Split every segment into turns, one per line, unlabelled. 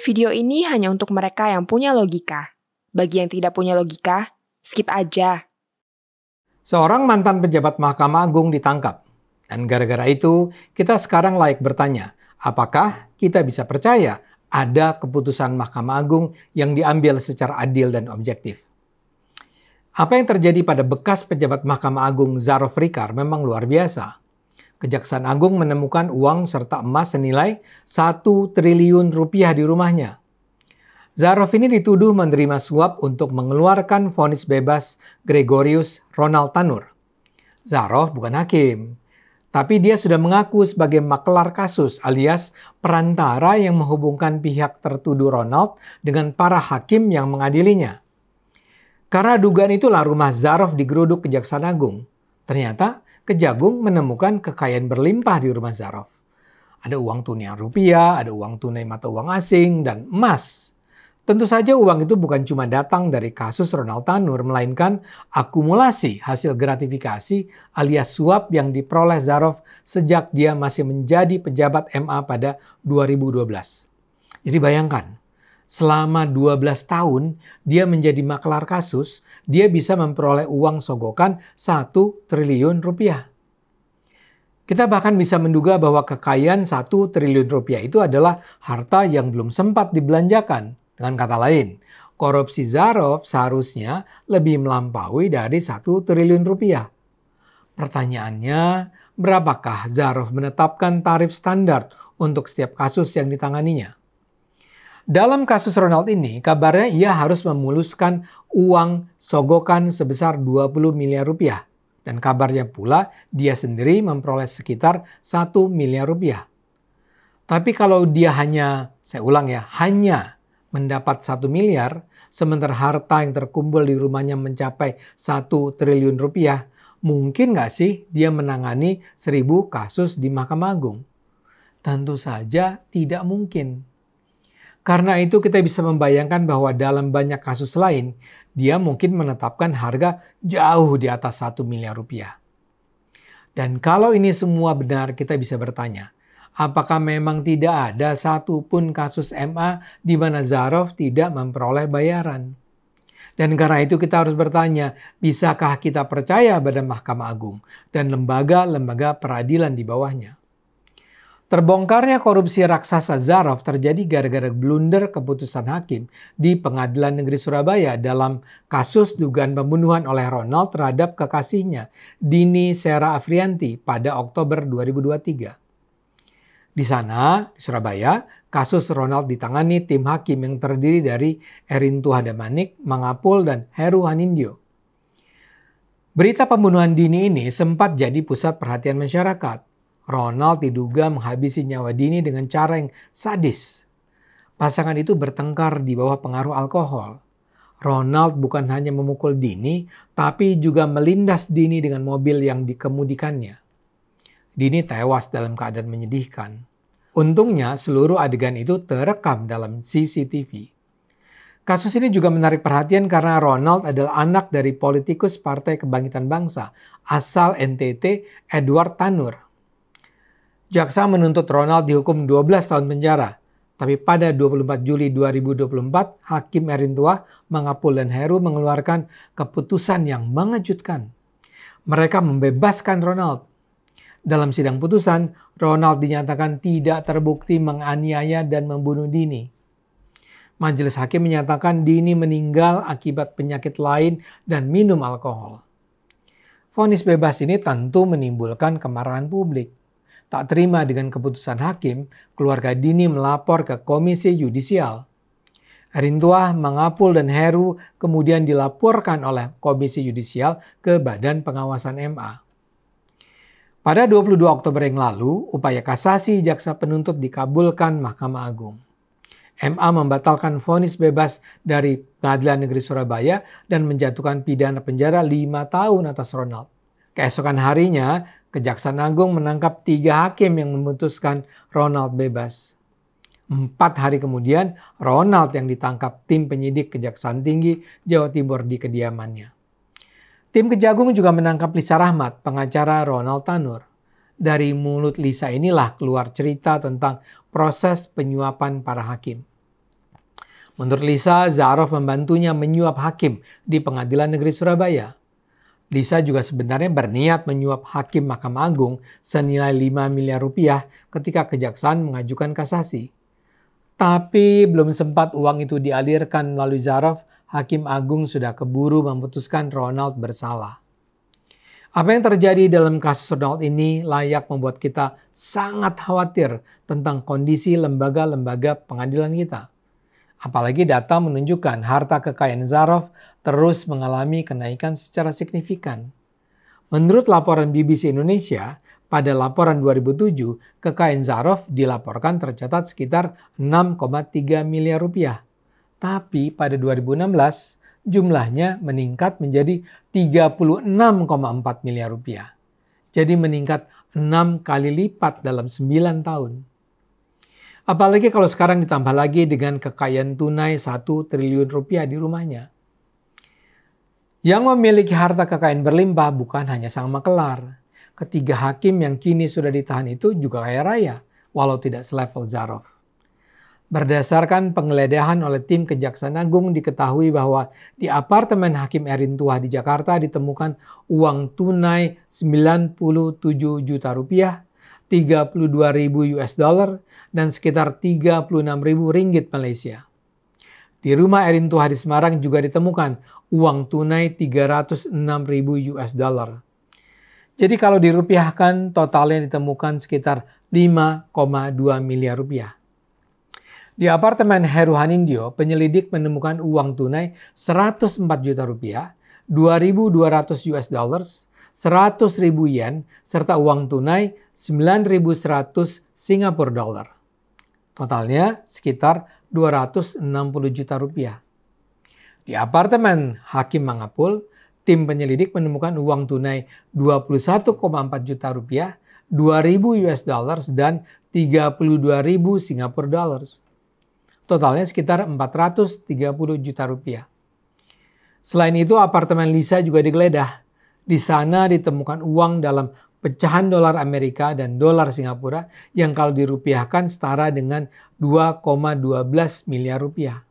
Video ini hanya untuk mereka yang punya logika. Bagi yang tidak punya logika, skip aja.
Seorang mantan pejabat Mahkamah Agung ditangkap. Dan gara-gara itu, kita sekarang layak bertanya, apakah kita bisa percaya ada keputusan Mahkamah Agung yang diambil secara adil dan objektif? Apa yang terjadi pada bekas pejabat Mahkamah Agung Zarof Rikar memang luar biasa. Kejaksaan Agung menemukan uang serta emas senilai 1 triliun rupiah di rumahnya. Zarof ini dituduh menerima suap untuk mengeluarkan vonis bebas Gregorius Ronald Tanur. Zarof bukan hakim, tapi dia sudah mengaku sebagai maklar kasus alias perantara yang menghubungkan pihak tertuduh Ronald dengan para hakim yang mengadilinya. Karena dugaan itulah rumah Zarof digeruduk Kejaksaan Agung. Ternyata Kejagung menemukan kekayaan berlimpah di rumah Zarof. Ada uang tunai rupiah, ada uang tunai mata uang asing, dan emas. Tentu saja uang itu bukan cuma datang dari kasus Ronald Tanur, melainkan akumulasi hasil gratifikasi alias suap yang diperoleh Zarof sejak dia masih menjadi pejabat MA pada 2012. Jadi bayangkan, selama 12 tahun dia menjadi maklar kasus, dia bisa memperoleh uang sogokan 1 triliun rupiah. Kita bahkan bisa menduga bahwa kekayaan 1 triliun rupiah itu adalah harta yang belum sempat dibelanjakan. Dengan kata lain, korupsi Zarof seharusnya lebih melampaui dari 1 triliun rupiah. Pertanyaannya, berapakah Zarof menetapkan tarif standar untuk setiap kasus yang ditanganinya? Dalam kasus Ronald ini, kabarnya ia harus memuluskan uang sogokan sebesar 20 miliar rupiah. Dan kabarnya pula dia sendiri memperoleh sekitar 1 miliar rupiah. Tapi kalau dia hanya mendapat 1 miliar, sementara harta yang terkumpul di rumahnya mencapai 1 triliun rupiah, mungkin nggak sih dia menangani 1000 kasus di Mahkamah Agung? Tentu saja tidak mungkin. Karena itu kita bisa membayangkan bahwa dalam banyak kasus lain, dia mungkin menetapkan harga jauh di atas 1 miliar rupiah. Dan kalau ini semua benar, kita bisa bertanya, apakah memang tidak ada satupun kasus MA di mana Zarof tidak memperoleh bayaran? Dan karena itu kita harus bertanya, bisakah kita percaya pada Mahkamah Agung dan lembaga-lembaga peradilan di bawahnya? Terbongkarnya korupsi raksasa Zarof terjadi gara-gara blunder keputusan hakim di Pengadilan Negeri Surabaya dalam kasus dugaan pembunuhan oleh Ronald terhadap kekasihnya, Dini Sera Afrianti, pada Oktober 2023. Di sana, di Surabaya, kasus Ronald ditangani tim hakim yang terdiri dari Erintua Damanik, Mangapul, dan Heru Hanindyo. Berita pembunuhan Dini ini sempat jadi pusat perhatian masyarakat. Ronald diduga menghabisi nyawa Dini dengan cara yang sadis. Pasangan itu bertengkar di bawah pengaruh alkohol. Ronald bukan hanya memukul Dini, tapi juga melindas Dini dengan mobil yang dikemudikannya. Dini tewas dalam keadaan menyedihkan. Untungnya seluruh adegan itu terekam dalam CCTV. Kasus ini juga menarik perhatian karena Ronald adalah anak dari politikus Partai Kebangkitan Bangsa asal NTT, Edward Tanur. Jaksa menuntut Ronald dihukum 12 tahun penjara. Tapi pada 24 Juli 2024, Hakim Erintua, Mangapul, dan Heru mengeluarkan keputusan yang mengejutkan. Mereka membebaskan Ronald. Dalam sidang putusan, Ronald dinyatakan tidak terbukti menganiaya dan membunuh Dini. Majelis hakim menyatakan Dini meninggal akibat penyakit lain dan minum alkohol. Vonis bebas ini tentu menimbulkan kemarahan publik. Tak terima dengan keputusan hakim, keluarga Dini melapor ke Komisi Yudisial. Erintua, Mangapul, dan Heru kemudian dilaporkan oleh Komisi Yudisial ke Badan Pengawasan MA. Pada 22 Oktober yang lalu, upaya kasasi jaksa penuntut dikabulkan Mahkamah Agung. MA membatalkan vonis bebas dari Pengadilan Negeri Surabaya dan menjatuhkan pidana penjara 5 tahun atas Ronald. Keesokan harinya, Kejaksaan Agung menangkap 3 hakim yang memutuskan Ronald bebas. 4 hari kemudian, Ronald yang ditangkap tim penyidik Kejaksaan Tinggi Jawa Timur di kediamannya. Tim Kejagung juga menangkap Lisa Rahmat, pengacara Ronald Tanur. Dari mulut Lisa inilah keluar cerita tentang proses penyuapan para hakim. Menurut Lisa, Zaroff membantunya menyuap hakim di Pengadilan Negeri Surabaya. Lisa juga sebenarnya berniat menyuap hakim Mahkamah Agung senilai 5 miliar rupiah ketika kejaksaan mengajukan kasasi. Tapi belum sempat uang itu dialirkan melalui Zaroff, Hakim Agung sudah keburu memutuskan Ronald bersalah. Apa yang terjadi dalam kasus Ronald ini layak membuat kita sangat khawatir tentang kondisi lembaga-lembaga pengadilan kita. Apalagi data menunjukkan harta kekayaan Zaroff terus mengalami kenaikan secara signifikan. Menurut laporan BBC Indonesia, pada laporan 2007, kekayaan Zaroff dilaporkan tercatat sekitar 6,3 miliar rupiah. Tapi pada 2016, jumlahnya meningkat menjadi 36,4 miliar rupiah. Jadi meningkat 6 kali lipat dalam 9 tahun. Apalagi kalau sekarang ditambah lagi dengan kekayaan tunai 1 triliun rupiah di rumahnya. Yang memiliki harta kekayaan berlimpah bukan hanya sang makelar. Ketiga hakim yang kini sudah ditahan itu juga kaya raya, walau tidak selevel Zaroff. Berdasarkan penggeledahan oleh tim Kejaksaan Agung diketahui bahwa di apartemen Hakim Erin Tuah di Jakarta ditemukan uang tunai 97 juta rupiah, 32.000 US dollar, dan sekitar 36.000 ringgit Malaysia. Di rumah Erin Tuah di Semarang juga ditemukan uang tunai 306.000 US dollar. Jadi kalau dirupiahkan totalnya ditemukan sekitar 5,2 miliar rupiah. Di apartemen Heru Hanindyo, penyelidik menemukan uang tunai 104 juta rupiah, 2.200 US dollars, 100.000 yen, serta uang tunai 9.100 Singapura dollar. Totalnya sekitar 260 juta rupiah. Di apartemen Hakim Mangapul, tim penyelidik menemukan uang tunai 21,4 juta rupiah, 2.000 US dollars, dan 32.000 Singapura dollars. Totalnya sekitar 430 juta rupiah. Selain itu, apartemen Lisa juga digeledah. Di sana ditemukan uang dalam pecahan dolar Amerika dan dolar Singapura yang kalau dirupiahkan setara dengan 2,12 miliar rupiah.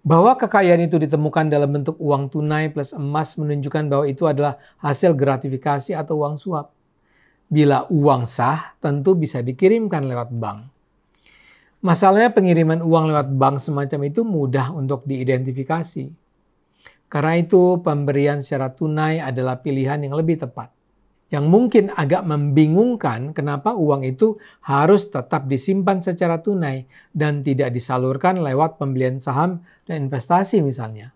Bahwa kekayaan itu ditemukan dalam bentuk uang tunai plus emas menunjukkan bahwa itu adalah hasil gratifikasi atau uang suap. Bila uang sah, tentu bisa dikirimkan lewat bank. Masalahnya pengiriman uang lewat bank semacam itu mudah untuk diidentifikasi. Karena itu pemberian secara tunai adalah pilihan yang lebih tepat. Yang mungkin agak membingungkan kenapa uang itu harus tetap disimpan secara tunai dan tidak disalurkan lewat pembelian saham dan investasi misalnya.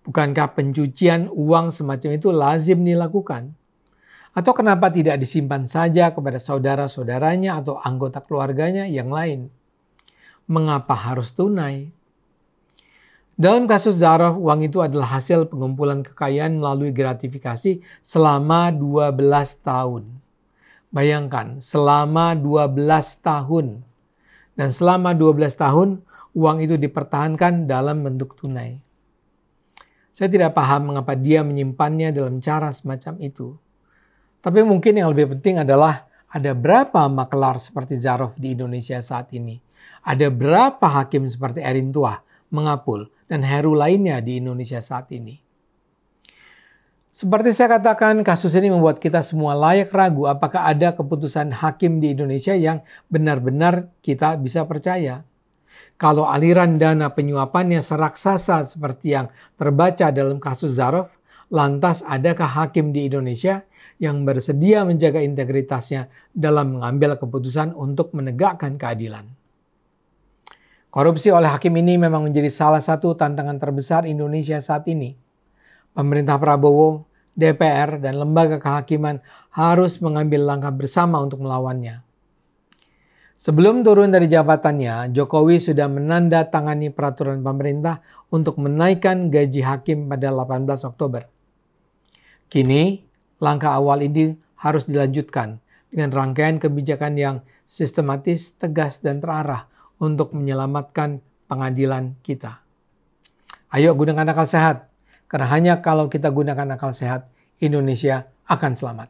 Bukankah pencucian uang semacam itu lazim dilakukan? Atau kenapa tidak disimpan saja kepada saudara-saudaranya atau anggota keluarganya yang lain? Mengapa harus tunai? Dalam kasus Zaroff, uang itu adalah hasil pengumpulan kekayaan melalui gratifikasi selama 12 tahun. Bayangkan, selama 12 tahun. Dan selama 12 tahun, uang itu dipertahankan dalam bentuk tunai. Saya tidak paham mengapa dia menyimpannya dalam cara semacam itu. Tapi mungkin yang lebih penting adalah ada berapa makelar seperti Zaroff di Indonesia saat ini? Ada berapa hakim seperti Erin Tuah, Mangapul, dan Heru lainnya di Indonesia saat ini? Seperti saya katakan, kasus ini membuat kita semua layak ragu apakah ada keputusan hakim di Indonesia yang benar-benar kita bisa percaya. Kalau aliran dana penyuapannya seraksasa seperti yang terbaca dalam kasus Zaroff, lantas adakah hakim di Indonesia yang bersedia menjaga integritasnya dalam mengambil keputusan untuk menegakkan keadilan? Korupsi oleh hakim ini memang menjadi salah satu tantangan terbesar Indonesia saat ini. Pemerintah Prabowo, DPR, dan lembaga kehakiman harus mengambil langkah bersama untuk melawannya. Sebelum turun dari jabatannya, Jokowi sudah menandatangani peraturan pemerintah untuk menaikkan gaji hakim pada 18 Oktober. Kini, langkah awal ini harus dilanjutkan dengan rangkaian kebijakan yang sistematis, tegas, dan terarah untuk menyelamatkan pengadilan kita. Ayo gunakan akal sehat, karena hanya kalau kita gunakan akal sehat, Indonesia akan selamat.